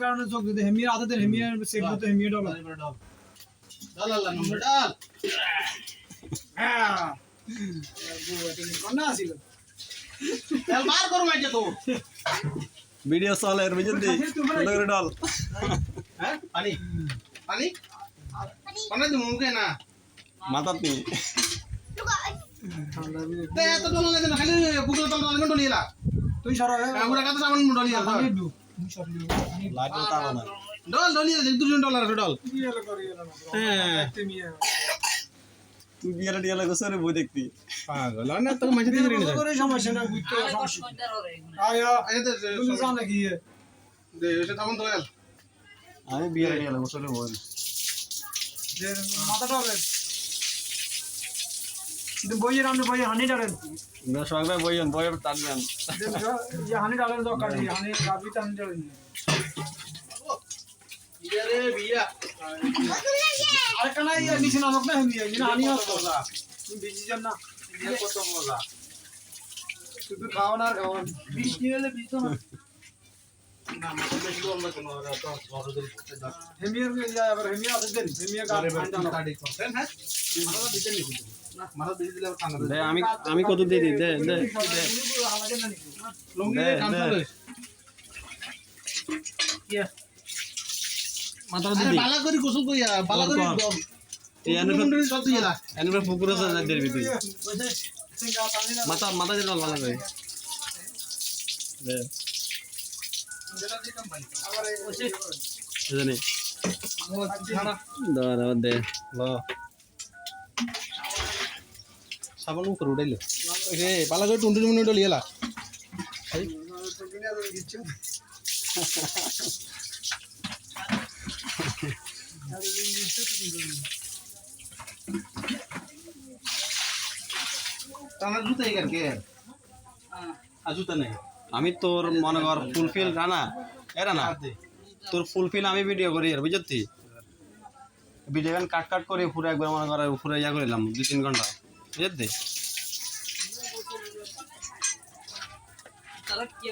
কারণে চোখ দিতে হেমিয়ে আদা দেন হেমিয়ে সেভ দিতে হেমিয়ে ডল ডাল আল্লাহ নম্বর ডাল হ্যাঁ কোনা আছিল ডাল বার করো মাইকে তো ভিডিও চলে এর ভিতর দি করে ডাল হ্যাঁ পানি পানি পানি দি মুখে না মাথাত নি তে এত ডল লাগে না খালি বুকল তল তল মন্ডল ইলা তুই সরো আমরা কাছে সামান মন্ডল ইলা আমি দু তুমি সরো লাইট তাও না ডল ডল ইলা $2 ডল কি এলো করি এলো না হ্যাঁ তুমি তুই বিয়ার ডিয়া লাগছ রে বই দেখতি পাগল না তো মাঝে দিয়ে রে করে সমস্যা না বুঝতে সমস্যা আয়া আইতে তুমি জানো কি দে এসে তখন তো এল আমি বিয়ার ডিয়া লাগছ রে বই যে মাথাটা হবে কিন্তু বইয়ের আমরা বইয়ে হানি ডালেন না সবাই বইয়েন বইয়ের টানবেন যে হানি ডালেন দরকার নেই হানি গাবি টান ডালেন বিয়া রে বিয়া আর কেন ইয়া নিচে নামক না হেমিয়ে না হানি আসতো মজা তুমি বেশি যান না বিয়া কত মজা শুধু খাওয়া না খাওয়া বৃষ্টি হলে বৃষ্টি না না মানে বেশি ডল লাগে না তো বড়দের দাও হেমিয়ে ইয়া আবার হেমিয়ে আছে দেন হেমিয়ে গাড়ি ঠান্ডা কাটি করছেন হ্যাঁ মারা দিতে নি না মারা দিয়ে দিলে ঠান্ডা দে আমি কত দিয়ে দিই দে দে লুঙ্গি কাঁচা লইস ইয়া মাথা আরে দিবি বালা করে গোসল কইয়া বালা করে দম এই এনে মুন্ডি সব দিলা এনে পুকুর আছে না দেরবি তুই মাথা মাথা দিন ভালো করে দে জানি দাঁড়া দে ল সাবান মুখ উড়াইলো রে বালা করে টুন্টুনি মুন্ডি ডলিয়ালা তানা জুতা এখান কে জুতা নেই আমি তোর মনে কর ফুলফিল রানা এরা না তোর ফুলফিল আমি ভিডিও করি আর বুঝতি ভিডিও গান কাট করে পুরো একবার মনে কর পুরো ইয়া করিলাম 2-3 ঘন্টা বুঝতি তারা কি